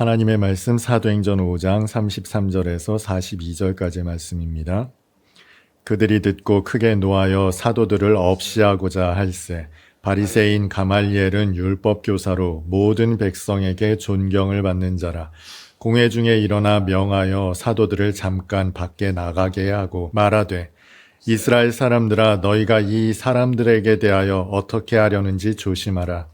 하나님의 말씀 사도행전 5장 33절에서 42절까지의 말씀입니다. 그들이 듣고 크게 노하여 사도들을 없이하고자 할세 바리새인 가말리엘은 율법 교사로 모든 백성에게 존경을 받는 자라. 공회 중에 일어나 명하여 사도들을 잠깐 밖에 나가게 하고 말하되 이스라엘 사람들아 너희가 이 사람들에게 대하여 어떻게 하려는지 조심하라.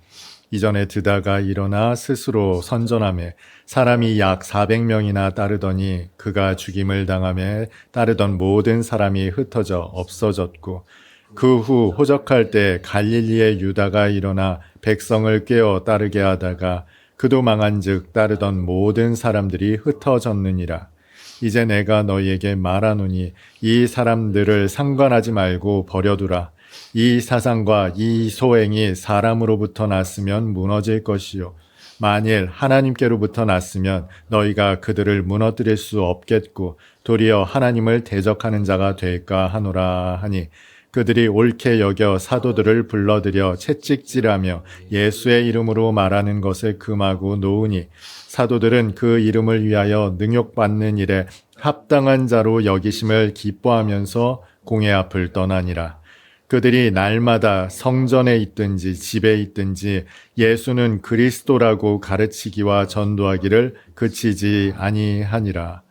이전에 드다가 일어나 스스로 선전하며 사람이 약 400명이나 따르더니 그가 죽임을 당하며 따르던 모든 사람이 흩어져 없어졌고 그 후 호적할 때 갈릴리의 유다가 일어나 백성을 꿰어 따르게 하다가 그도 망한즉 따르던 모든 사람들이 흩어졌느니라. 이제 내가 너희에게 말하노니 이 사람들을 상관하지 말고 버려두라. 이 사상과 이 소행이 사람으로부터 났으면 무너질 것이요 만일 하나님께로부터 났으면 너희가 그들을 무너뜨릴 수 없겠고 도리어 하나님을 대적하는 자가 될까 하노라 하니 그들이 옳게 여겨 사도들을 불러들여 채찍질하며 예수의 이름으로 말하는 것을 금하고 놓으니 사도들은 그 이름을 위하여 능욕받는 일에 합당한 자로 여기심을 기뻐하면서 공회 앞을 떠나니라. 그들이 날마다 성전에 있든지 집에 있든지 예수는 그리스도라고 가르치기와 전도하기를 그치지 아니하니라.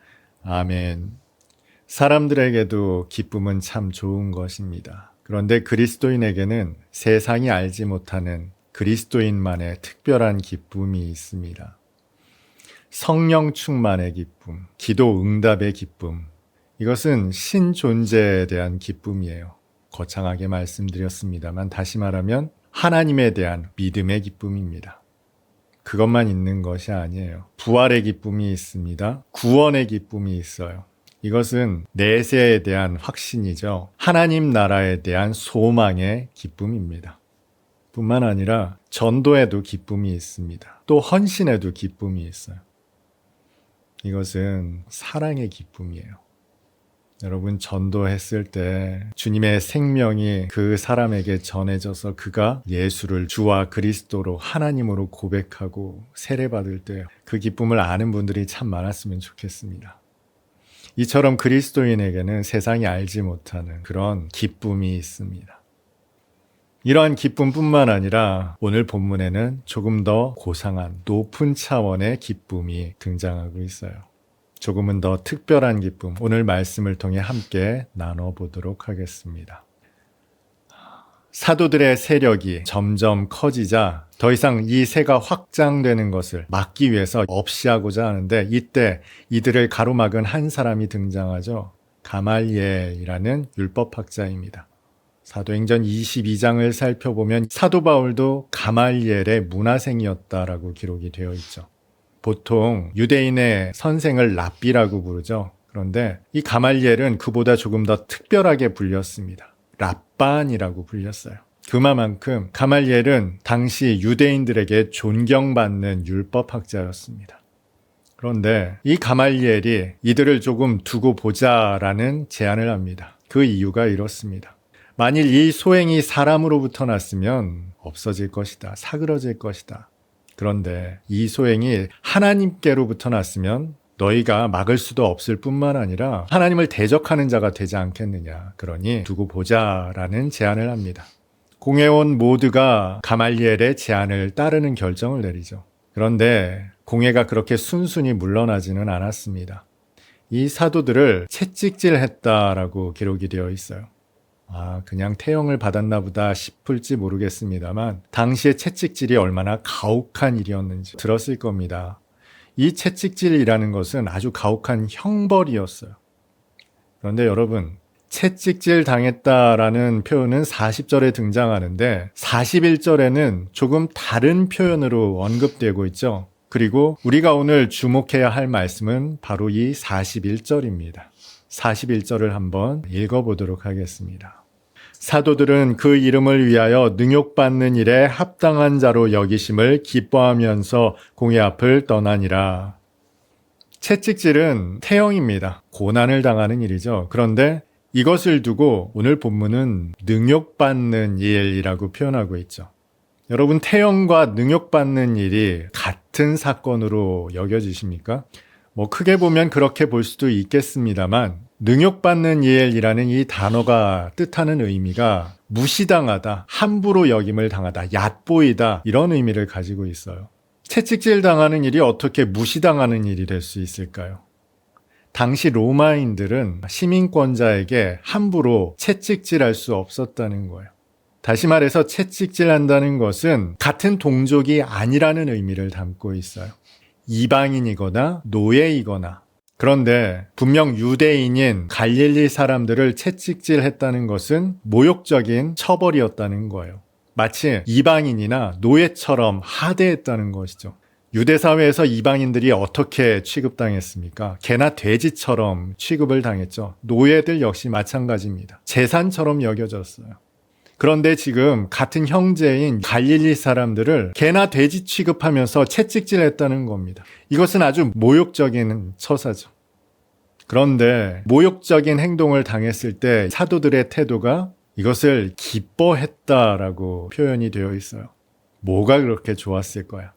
아멘. 사람들에게도 기쁨은 참 좋은 것입니다. 그런데 그리스도인에게는 세상이 알지 못하는 그리스도인만의 특별한 기쁨이 있습니다. 성령 충만의 기쁨, 기도 응답의 기쁨, 이것은 신존재에 대한 기쁨이에요. 거창하게 말씀드렸습니다만 다시 말하면 하나님에 대한 믿음의 기쁨입니다. 그것만 있는 것이 아니에요. 부활의 기쁨이 있습니다. 구원의 기쁨이 있어요. 이것은 내세에 대한 확신이죠. 하나님 나라에 대한 소망의 기쁨입니다. 뿐만 아니라 전도에도 기쁨이 있습니다. 또 헌신에도 기쁨이 있어요. 이것은 사랑의 기쁨이에요. 여러분 전도했을 때 주님의 생명이 그 사람에게 전해져서 그가 예수를 주와 그리스도로 하나님으로 고백하고 세례받을 때 그 기쁨을 아는 분들이 참 많았으면 좋겠습니다. 이처럼 그리스도인에게는 세상이 알지 못하는 그런 기쁨이 있습니다. 이러한 기쁨뿐만 아니라 오늘 본문에는 조금 더 고상한 높은 차원의 기쁨이 등장하고 있어요. 조금은 더 특별한 기쁨, 오늘 말씀을 통해 함께 나눠보도록 하겠습니다. 사도들의 세력이 점점 커지자 더 이상 이 세가 확장되는 것을 막기 위해서 없이하고자 하는데 이때 이들을 가로막은 한 사람이 등장하죠. 가말리엘이라는 율법학자입니다. 사도행전 22장을 살펴보면 사도 바울도 가말리엘의 문화생이었다라고 기록이 되어 있죠. 보통 유대인의 선생을 랍비라고 부르죠. 그런데 이 가말리엘은 그보다 조금 더 특별하게 불렸습니다. 랍반이라고 불렸어요. 그만큼 가말리엘은 당시 유대인들에게 존경받는 율법학자였습니다. 그런데 이 가말리엘이 이들을 조금 두고 보자라는 제안을 합니다. 그 이유가 이렇습니다. 만일 이 소행이 사람으로부터 났으면 없어질 것이다. 사그러질 것이다. 그런데 이 소행이 하나님께로부터 났으면 너희가 막을 수도 없을 뿐만 아니라 하나님을 대적하는 자가 되지 않겠느냐. 그러니 두고 보자라는 제안을 합니다. 공회원 모두가 가말리엘의 제안을 따르는 결정을 내리죠. 그런데 공회가 그렇게 순순히 물러나지는 않았습니다. 이 사도들을 채찍질했다라고 기록이 되어 있어요. 그냥 태형을 받았나 보다 싶을지 모르겠습니다만 당시의 채찍질이 얼마나 가혹한 일이었는지 들었을 겁니다. 이 채찍질이라는 것은 아주 가혹한 형벌이었어요. 그런데 여러분, 채찍질 당했다라는 표현은 40절에 등장하는데 41절에는 조금 다른 표현으로 언급되고 있죠. 그리고 우리가 오늘 주목해야 할 말씀은 바로 이 41절입니다. 41절을 한번 읽어보도록 하겠습니다. 사도들은 그 이름을 위하여 능욕받는 일에 합당한 자로 여기심을 기뻐하면서 공회 앞을 떠나니라. 채찍질은 태형입니다. 고난을 당하는 일이죠. 그런데 이것을 두고 오늘 본문은 능욕받는 일이라고 표현하고 있죠. 여러분, 태형과 능욕받는 일이 같은 사건으로 여겨지십니까? 크게 보면 그렇게 볼 수도 있겠습니다만, 능욕받는 일이라는 이 단어가 뜻하는 의미가 무시당하다, 함부로 여김을 당하다, 얕보이다, 이런 의미를 가지고 있어요. 채찍질 당하는 일이 어떻게 무시당하는 일이 될 수 있을까요? 당시 로마인들은 시민권자에게 함부로 채찍질할 수 없었다는 거예요. 다시 말해서 채찍질한다는 것은 같은 동족이 아니라는 의미를 담고 있어요. 이방인이거나 노예이거나. 그런데 분명 유대인인 갈릴리 사람들을 채찍질했다는 것은 모욕적인 처벌이었다는 거예요. 마치 이방인이나 노예처럼 하대했다는 것이죠. 유대 사회에서 이방인들이 어떻게 취급당했습니까? 개나 돼지처럼 취급을 당했죠. 노예들 역시 마찬가지입니다. 재산처럼 여겨졌어요. 그런데 지금 같은 형제인 갈릴리 사람들을 개나 돼지 취급하면서 채찍질했다는 겁니다. 이것은 아주 모욕적인 처사죠. 그런데 모욕적인 행동을 당했을 때 사도들의 태도가 이것을 기뻐했다라고 표현이 되어 있어요. 뭐가 그렇게 좋았을 거야?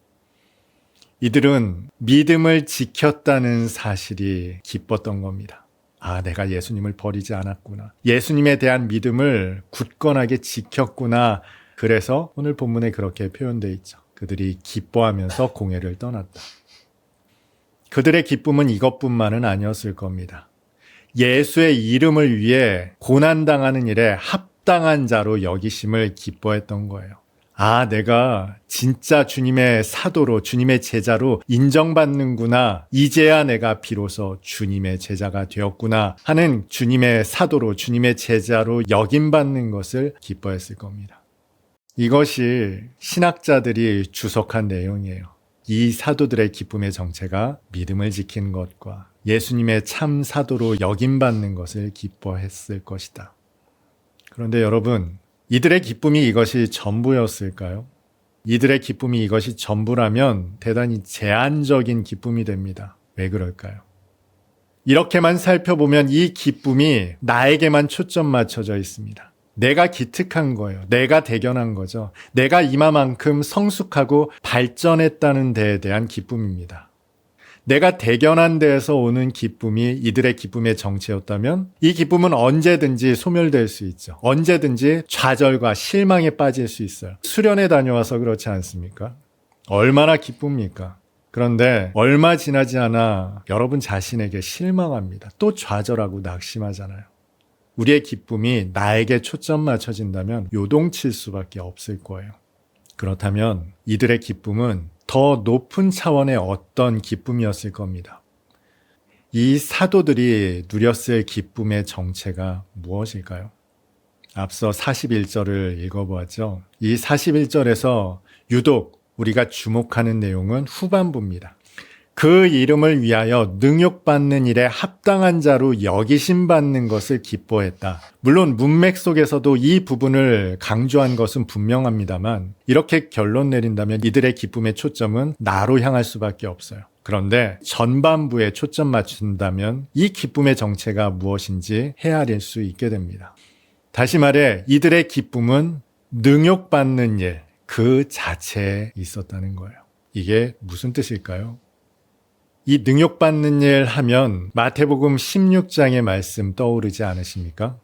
이들은 믿음을 지켰다는 사실이 기뻤던 겁니다. 아, 내가 예수님을 버리지 않았구나. 예수님에 대한 믿음을 굳건하게 지켰구나. 그래서 오늘 본문에 그렇게 표현되어 있죠. 그들이 기뻐하면서 공회를 떠났다. 그들의 기쁨은 이것뿐만은 아니었을 겁니다. 예수의 이름을 위해 고난당하는 일에 합당한 자로 여기심을 기뻐했던 거예요. 아, 내가 진짜 주님의 사도로, 주님의 제자로 인정받는구나. 이제야 내가 비로소 주님의 제자가 되었구나 하는 주님의 사도로, 주님의 제자로 여김받는 것을 기뻐했을 겁니다. 이것이 신학자들이 주석한 내용이에요. 이 사도들의 기쁨의 정체가 믿음을 지키는 것과 예수님의 참 사도로 여김받는 것을 기뻐했을 것이다. 그런데 여러분, 이들의 기쁨이 이것이 전부였을까요? 이들의 기쁨이 이것이 전부라면 대단히 제한적인 기쁨이 됩니다. 왜 그럴까요? 이렇게만 살펴보면 이 기쁨이 나에게만 초점 맞춰져 있습니다. 내가 기특한 거예요. 내가 대견한 거죠. 내가 이마만큼 성숙하고 발전했다는 데에 대한 기쁨입니다. 내가 대견한 데에서 오는 기쁨이 이들의 기쁨의 정체였다면 이 기쁨은 언제든지 소멸될 수 있죠. 언제든지 좌절과 실망에 빠질 수 있어요. 수련회 다녀와서 그렇지 않습니까? 얼마나 기쁩니까? 그런데 얼마 지나지 않아 여러분 자신에게 실망합니다. 또 좌절하고 낙심하잖아요. 우리의 기쁨이 나에게 초점 맞춰진다면 요동칠 수밖에 없을 거예요. 그렇다면 이들의 기쁨은 더 높은 차원의 어떤 기쁨이었을 겁니다. 이 사도들이 누렸을 기쁨의 정체가 무엇일까요? 앞서 41절을 읽어보았죠. 이 41절에서 유독 우리가 주목하는 내용은 후반부입니다. 그 이름을 위하여 능욕받는 일에 합당한 자로 여기심받는 것을 기뻐했다. 물론 문맥 속에서도 이 부분을 강조한 것은 분명합니다만 이렇게 결론 내린다면 이들의 기쁨의 초점은 나로 향할 수밖에 없어요. 그런데 전반부에 초점 맞춘다면 이 기쁨의 정체가 무엇인지 헤아릴 수 있게 됩니다. 다시 말해 이들의 기쁨은 능욕받는 일 그 자체에 있었다는 거예요. 이게 무슨 뜻일까요? 이 능욕받는 일 하면 마태복음 16장의 말씀 떠오르지 않으십니까?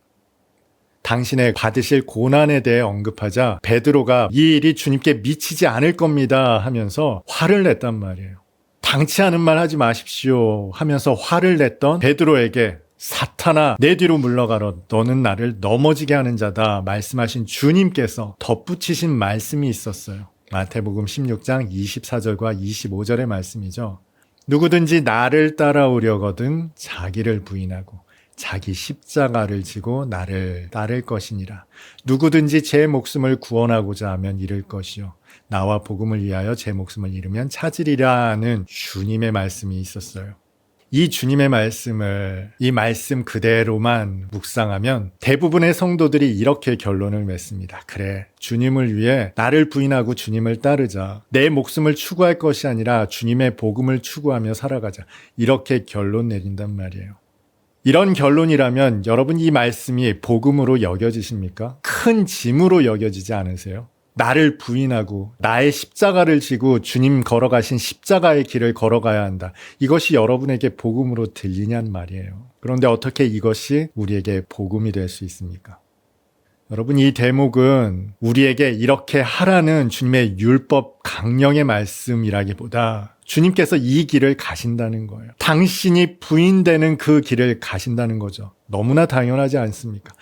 당신의 받으실 고난에 대해 언급하자 베드로가 이 일이 주님께 미치지 않을 겁니다 하면서 화를 냈단 말이에요. 당치 않은 말 하지 마십시오 하면서 화를 냈던 베드로에게 사탄아 내 뒤로 물러가라 너는 나를 넘어지게 하는 자다 말씀하신 주님께서 덧붙이신 말씀이 있었어요. 마태복음 16장 24절과 25절의 말씀이죠. 누구든지 나를 따라오려거든 자기를 부인하고 자기 십자가를 지고 나를 따를 것이니라. 누구든지 제 목숨을 구원하고자 하면 잃을 것이요 나와 복음을 위하여 제 목숨을 잃으면 찾으리라 하는 주님의 말씀이 있었어요. 이 주님의 말씀을 이 말씀 그대로만 묵상하면 대부분의 성도들이 이렇게 결론을 맺습니다. 그래, 주님을 위해 나를 부인하고 주님을 따르자. 내 목숨을 추구할 것이 아니라 주님의 복음을 추구하며 살아가자. 이렇게 결론 내린단 말이에요. 이런 결론이라면 여러분 이 말씀이 복음으로 여겨지십니까? 큰 짐으로 여겨지지 않으세요? 나를 부인하고 나의 십자가를 지고 주님 걸어가신 십자가의 길을 걸어가야 한다. 이것이 여러분에게 복음으로 들리냔 말이에요. 그런데 어떻게 이것이 우리에게 복음이 될 수 있습니까? 여러분, 이 대목은 우리에게 이렇게 하라는 주님의 율법 강령의 말씀이라기보다 주님께서 이 길을 가신다는 거예요. 당신이 부인되는 그 길을 가신다는 거죠. 너무나 당연하지 않습니까?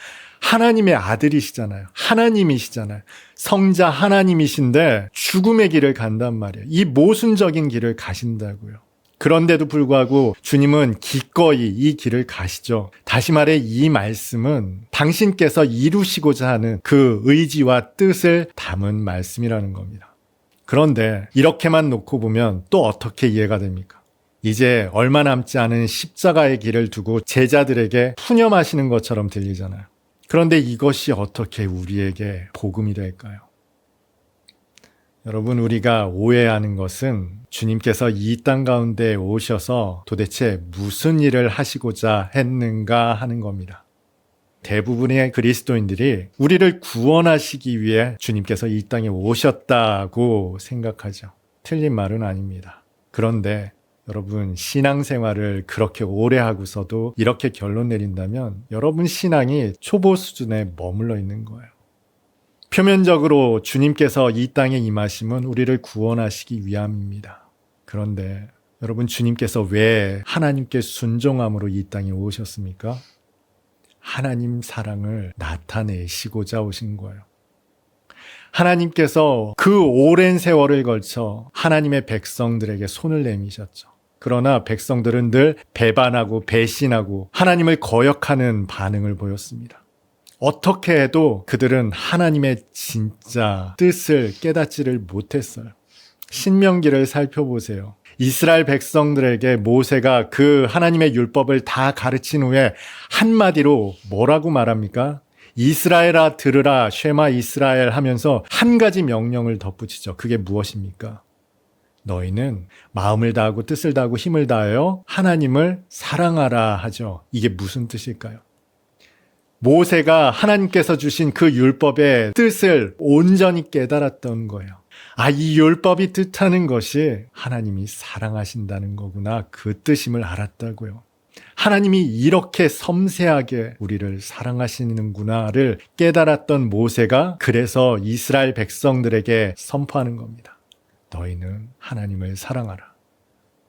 하나님의 아들이시잖아요. 하나님이시잖아요. 성자 하나님이신데 죽음의 길을 간단 말이에요. 이 모순적인 길을 가신다고요. 그런데도 불구하고 주님은 기꺼이 이 길을 가시죠. 다시 말해 이 말씀은 당신께서 이루시고자 하는 그 의지와 뜻을 담은 말씀이라는 겁니다. 그런데 이렇게만 놓고 보면 또 어떻게 이해가 됩니까? 이제 얼마 남지 않은 십자가의 길을 두고 제자들에게 푸념하시는 것처럼 들리잖아요. 그런데 이것이 어떻게 우리에게 복음이 될까요? 여러분, 우리가 오해하는 것은 주님께서 이 땅 가운데 오셔서 도대체 무슨 일을 하시고자 했는가 하는 겁니다. 대부분의 그리스도인들이 우리를 구원하시기 위해 주님께서 이 땅에 오셨다고 생각하죠. 틀린 말은 아닙니다. 그런데 여러분, 신앙생활을 그렇게 오래 하고서도 이렇게 결론 내린다면 여러분 신앙이 초보 수준에 머물러 있는 거예요. 표면적으로 주님께서 이 땅에 임하심은 우리를 구원하시기 위함입니다. 그런데 여러분, 주님께서 왜 하나님께 순종함으로 이 땅에 오셨습니까? 하나님 사랑을 나타내시고자 오신 거예요. 하나님께서 그 오랜 세월을 걸쳐 하나님의 백성들에게 손을 내미셨죠. 그러나 백성들은 늘 배반하고 배신하고 하나님을 거역하는 반응을 보였습니다. 어떻게 해도 그들은 하나님의 진짜 뜻을 깨닫지를 못했어요. 신명기를 살펴보세요. 이스라엘 백성들에게 모세가 그 하나님의 율법을 다 가르친 후에 한마디로 뭐라고 말합니까? 이스라엘아 들으라 쉐마 이스라엘 하면서 한 가지 명령을 덧붙이죠. 그게 무엇입니까? 너희는 마음을 다하고 뜻을 다하고 힘을 다하여 하나님을 사랑하라 하죠. 이게 무슨 뜻일까요? 모세가 하나님께서 주신 그 율법의 뜻을 온전히 깨달았던 거예요. 아, 이 율법이 뜻하는 것이 하나님이 사랑하신다는 거구나. 그 뜻임을 알았다고요. 하나님이 이렇게 섬세하게 우리를 사랑하시는구나를 깨달았던 모세가 그래서 이스라엘 백성들에게 선포하는 겁니다. 너희는 하나님을 사랑하라.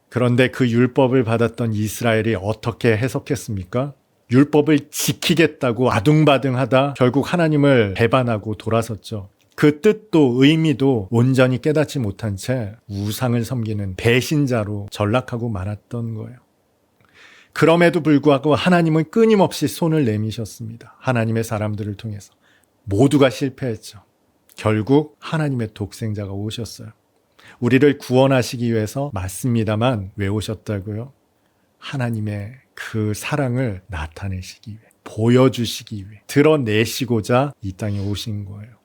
그런데 그 율법을 받았던 이스라엘이 어떻게 해석했습니까? 율법을 지키겠다고 아둥바둥하다 결국 하나님을 배반하고 돌아섰죠. 그 뜻도 의미도 온전히 깨닫지 못한 채 우상을 섬기는 배신자로 전락하고 말았던 거예요. 그럼에도 불구하고 하나님은 끊임없이 손을 내미셨습니다. 하나님의 사람들을 통해서. 모두가 실패했죠. 결국 하나님의 독생자가 오셨어요. 우리를 구원하시기 위해서 맞습니다만 왜 오셨다고요? 하나님의 그 사랑을 나타내시기 위해, 보여주시기 위해, 드러내시고자 이 땅에 오신 거예요.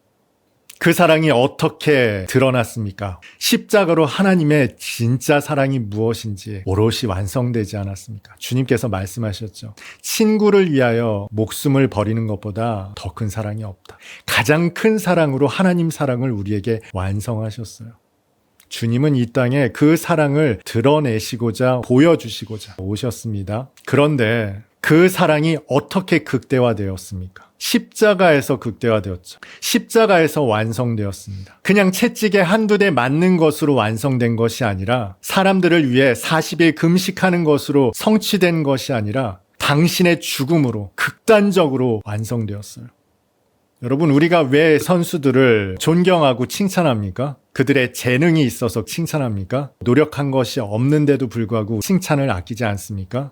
그 사랑이 어떻게 드러났습니까? 십자가로 하나님의 진짜 사랑이 무엇인지 오롯이 완성되지 않았습니까? 주님께서 말씀하셨죠. 친구를 위하여 목숨을 버리는 것보다 더 큰 사랑이 없다. 가장 큰 사랑으로 하나님 사랑을 우리에게 완성하셨어요. 주님은 이 땅에 그 사랑을 드러내시고자 보여주시고자 오셨습니다. 그런데 그 사랑이 어떻게 극대화되었습니까? 십자가에서 극대화되었죠. 십자가에서 완성되었습니다. 그냥 채찍에 한두 대 맞는 것으로 완성된 것이 아니라 사람들을 위해 40일 금식하는 것으로 성취된 것이 아니라 당신의 죽음으로 극단적으로 완성되었어요. 여러분, 우리가 왜 선수들을 존경하고 칭찬합니까? 그들의 재능이 있어서 칭찬합니까? 노력한 것이 없는데도 불구하고 칭찬을 아끼지 않습니까?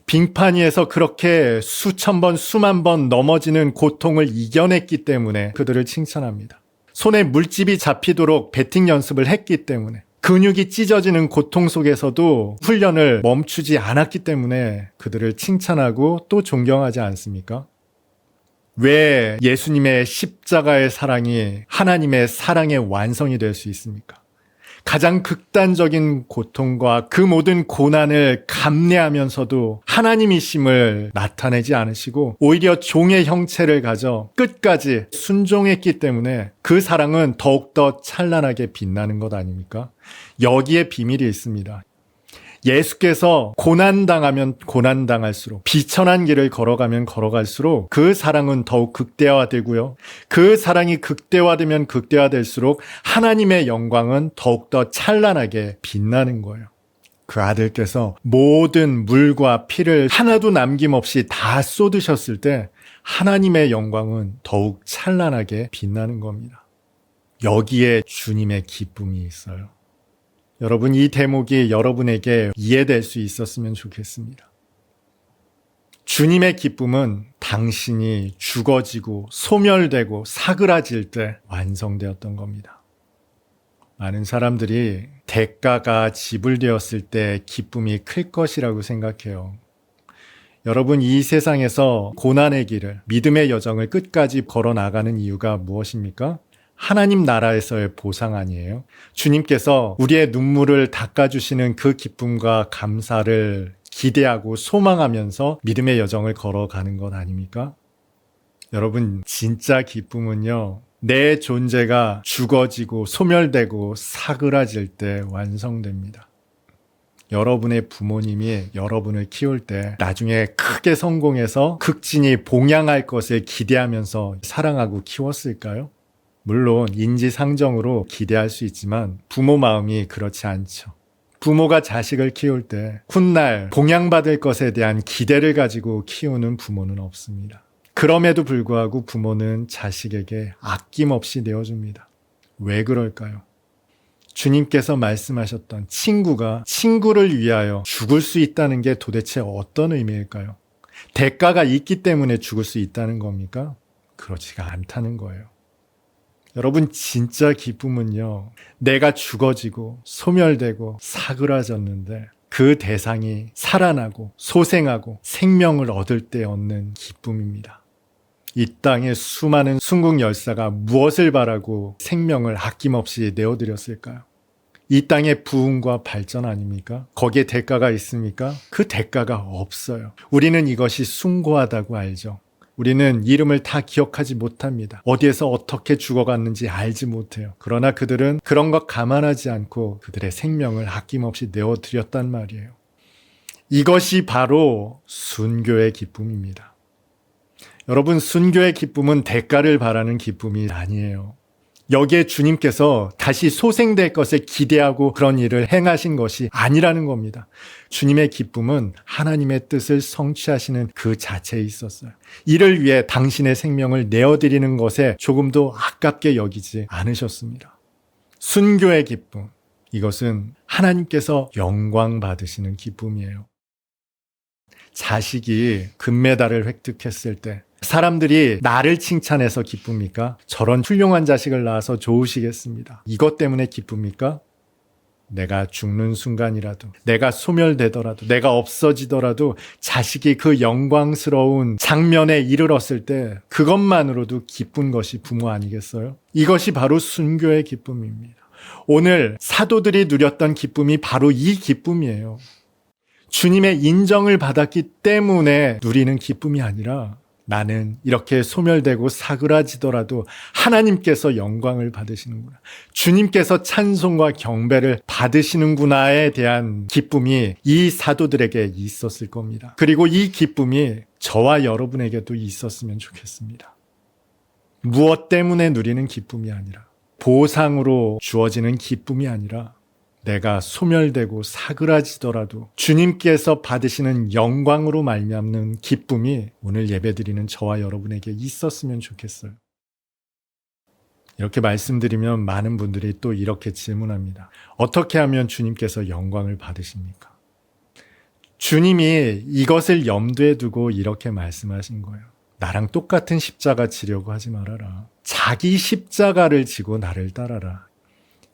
빙판 위에서 그렇게 수천 번, 수만 번 넘어지는 고통을 이겨냈기 때문에 그들을 칭찬합니다. 손에 물집이 잡히도록 배팅 연습을 했기 때문에, 근육이 찢어지는 고통 속에서도 훈련을 멈추지 않았기 때문에 그들을 칭찬하고 또 존경하지 않습니까? 왜 예수님의 십자가의 사랑이 하나님의 사랑의 완성이 될 수 있습니까? 가장 극단적인 고통과 그 모든 고난을 감내하면서도 하나님이심을 나타내지 않으시고 오히려 종의 형체를 가져 끝까지 순종했기 때문에 그 사랑은 더욱더 찬란하게 빛나는 것 아닙니까? 여기에 비밀이 있습니다. 예수께서 고난당하면 고난당할수록, 비천한 길을 걸어가면 걸어갈수록 그 사랑은 더욱 극대화되고요. 그 사랑이 극대화되면 극대화될수록 하나님의 영광은 더욱더 찬란하게 빛나는 거예요. 그 아들께서 모든 물과 피를 하나도 남김없이 다 쏟으셨을 때 하나님의 영광은 더욱 찬란하게 빛나는 겁니다. 여기에 주님의 기쁨이 있어요. 여러분, 이 대목이 여러분에게 이해될 수 있었으면 좋겠습니다. 주님의 기쁨은 당신이 죽어지고 소멸되고 사그라질 때 완성되었던 겁니다. 많은 사람들이 대가가 지불되었을 때 기쁨이 클 것이라고 생각해요. 여러분, 이 세상에서 고난의 길을, 믿음의 여정을 끝까지 걸어 나가는 이유가 무엇입니까? 하나님 나라에서의 보상 아니에요? 주님께서 우리의 눈물을 닦아주시는 그 기쁨과 감사를 기대하고 소망하면서 믿음의 여정을 걸어가는 것 아닙니까? 여러분, 진짜 기쁨은요, 내 존재가 죽어지고 소멸되고 사그라질 때 완성됩니다. 여러분의 부모님이 여러분을 키울 때 나중에 크게 성공해서 극진히 봉양할 것을 기대하면서 사랑하고 키웠을까요? 물론 인지상정으로 기대할 수 있지만 부모 마음이 그렇지 않죠. 부모가 자식을 키울 때 훗날 봉양받을 것에 대한 기대를 가지고 키우는 부모는 없습니다. 그럼에도 불구하고 부모는 자식에게 아낌없이 내어줍니다. 왜 그럴까요? 주님께서 말씀하셨던 친구가 친구를 위하여 죽을 수 있다는 게 도대체 어떤 의미일까요? 대가가 있기 때문에 죽을 수 있다는 겁니까? 그렇지가 않다는 거예요. 여러분, 진짜 기쁨은요, 내가 죽어지고 소멸되고 사그라졌는데 그 대상이 살아나고 소생하고 생명을 얻을 때 얻는 기쁨입니다. 이 땅의 수많은 순국 열사가 무엇을 바라고 생명을 아낌없이 내어드렸을까요? 이 땅의 부흥과 발전 아닙니까? 거기에 대가가 있습니까? 그 대가가 없어요. 우리는 이것이 숭고하다고 알죠. 우리는 이름을 다 기억하지 못합니다. 어디에서 어떻게 죽어갔는지 알지 못해요. 그러나 그들은 그런 것 감안하지 않고 그들의 생명을 아낌없이 내어드렸단 말이에요. 이것이 바로 순교의 기쁨입니다. 여러분, 순교의 기쁨은 대가를 바라는 기쁨이 아니에요. 여기에 주님께서 다시 소생될 것을 기대하고 그런 일을 행하신 것이 아니라는 겁니다. 주님의 기쁨은 하나님의 뜻을 성취하시는 그 자체에 있었어요. 이를 위해 당신의 생명을 내어드리는 것에 조금도 아깝게 여기지 않으셨습니다. 순교의 기쁨, 이것은 하나님께서 영광 받으시는 기쁨이에요. 자식이 금메달을 획득했을 때 사람들이 나를 칭찬해서 기쁩니까? 저런 훌륭한 자식을 낳아서 좋으시겠습니다. 이것 때문에 기쁩니까? 내가 죽는 순간이라도, 내가 소멸되더라도, 내가 없어지더라도 자식이 그 영광스러운 장면에 이르렀을 때 그것만으로도 기쁜 것이 부모 아니겠어요? 이것이 바로 순교의 기쁨입니다. 오늘 사도들이 누렸던 기쁨이 바로 이 기쁨이에요. 주님의 인정을 받았기 때문에 누리는 기쁨이 아니라 나는 이렇게 소멸되고 사그라지더라도 하나님께서 영광을 받으시는구나, 주님께서 찬송과 경배를 받으시는구나에 대한 기쁨이 이 사도들에게 있었을 겁니다. 그리고 이 기쁨이 저와 여러분에게도 있었으면 좋겠습니다. 무엇 때문에 누리는 기쁨이 아니라, 보상으로 주어지는 기쁨이 아니라, 내가 소멸되고 사그라지더라도 주님께서 받으시는 영광으로 말미암는 기쁨이 오늘 예배드리는 저와 여러분에게 있었으면 좋겠어요. 이렇게 말씀드리면 많은 분들이 또 이렇게 질문합니다. 어떻게 하면 주님께서 영광을 받으십니까? 주님이 이것을 염두에 두고 이렇게 말씀하신 거예요. 나랑 똑같은 십자가 지려고 하지 말아라. 자기 십자가를 지고 나를 따라라.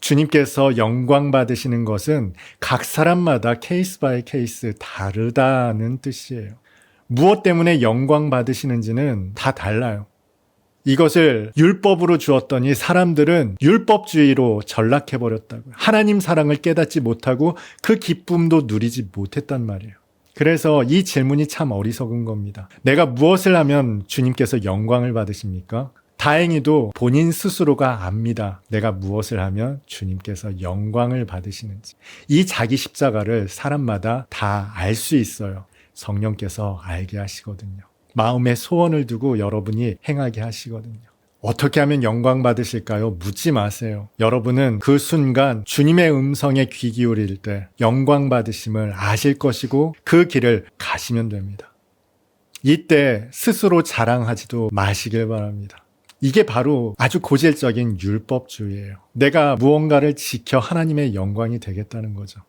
주님께서 영광 받으시는 것은 각 사람마다 케이스 바이 케이스 다르다는 뜻이에요. 무엇 때문에 영광 받으시는지는 다 달라요. 이것을 율법으로 주었더니 사람들은 율법주의로 전락해버렸다고요. 하나님 사랑을 깨닫지 못하고 그 기쁨도 누리지 못했단 말이에요. 그래서 이 질문이 참 어리석은 겁니다. 내가 무엇을 하면 주님께서 영광을 받으십니까? 다행히도 본인 스스로가 압니다. 내가 무엇을 하면 주님께서 영광을 받으시는지. 이 자기 십자가를 사람마다 다 알 수 있어요. 성령께서 알게 하시거든요. 마음에 소원을 두고 여러분이 행하게 하시거든요. 어떻게 하면 영광 받으실까요? 묻지 마세요. 여러분은 그 순간 주님의 음성에 귀 기울일 때 영광 받으심을 아실 것이고 그 길을 가시면 됩니다. 이때 스스로 자랑하지도 마시길 바랍니다. 이게 바로 아주 고질적인 율법주의예요. 내가 무언가를 지켜 하나님의 영광이 되겠다는 거죠.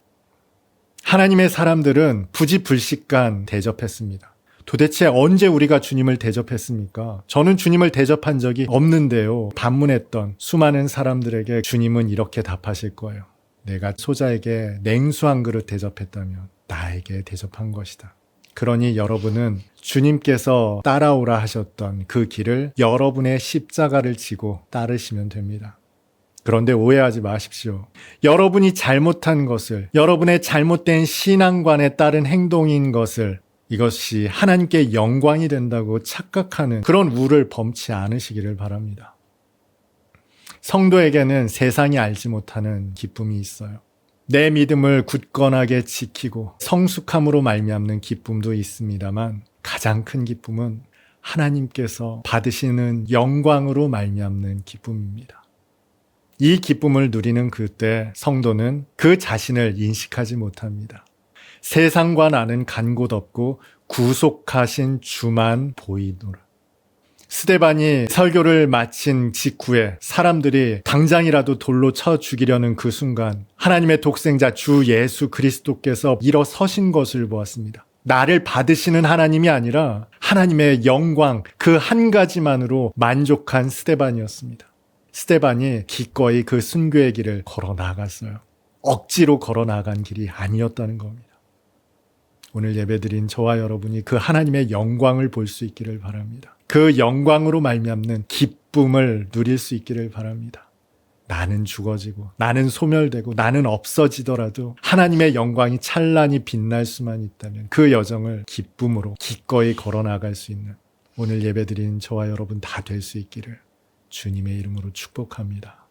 하나님의 사람들은 부지불식간 대접했습니다. 도대체 언제 우리가 주님을 대접했습니까? 저는 주님을 대접한 적이 없는데요. 반문했던 수많은 사람들에게 주님은 이렇게 답하실 거예요. 내가 소자에게 냉수 한 그릇 대접했다면 나에게 대접한 것이다. 그러니 여러분은 주님께서 따라오라 하셨던 그 길을 여러분의 십자가를 지고 따르시면 됩니다. 그런데 오해하지 마십시오. 여러분이 잘못한 것을, 여러분의 잘못된 신앙관에 따른 행동인 것을 이것이 하나님께 영광이 된다고 착각하는 그런 우를 범치 않으시기를 바랍니다. 성도에게는 세상이 알지 못하는 기쁨이 있어요. 내 믿음을 굳건하게 지키고 성숙함으로 말미암는 기쁨도 있습니다만 가장 큰 기쁨은 하나님께서 받으시는 영광으로 말미암는 기쁨입니다. 이 기쁨을 누리는 그때 성도는 그 자신을 인식하지 못합니다. 세상과 나는 간 곳 없고 구속하신 주만 보이노라. 스데반이 설교를 마친 직후에 사람들이 당장이라도 돌로 쳐 죽이려는 그 순간 하나님의 독생자 주 예수 그리스도께서 일어서신 것을 보았습니다. 나를 받으시는 하나님이 아니라 하나님의 영광 그 한 가지만으로 만족한 스데반이었습니다. 스데반이 기꺼이 그 순교의 길을 걸어 나갔어요. 억지로 걸어 나간 길이 아니었다는 겁니다. 오늘 예배드린 저와 여러분이 그 하나님의 영광을 볼 수 있기를 바랍니다. 그 영광으로 말미암는 기쁨을 누릴 수 있기를 바랍니다. 나는 죽어지고 나는 소멸되고 나는 없어지더라도 하나님의 영광이 찬란히 빛날 수만 있다면 그 여정을 기쁨으로 기꺼이 걸어 나갈 수 있는 오늘 예배드린 저와 여러분 다 될 수 있기를 주님의 이름으로 축복합니다.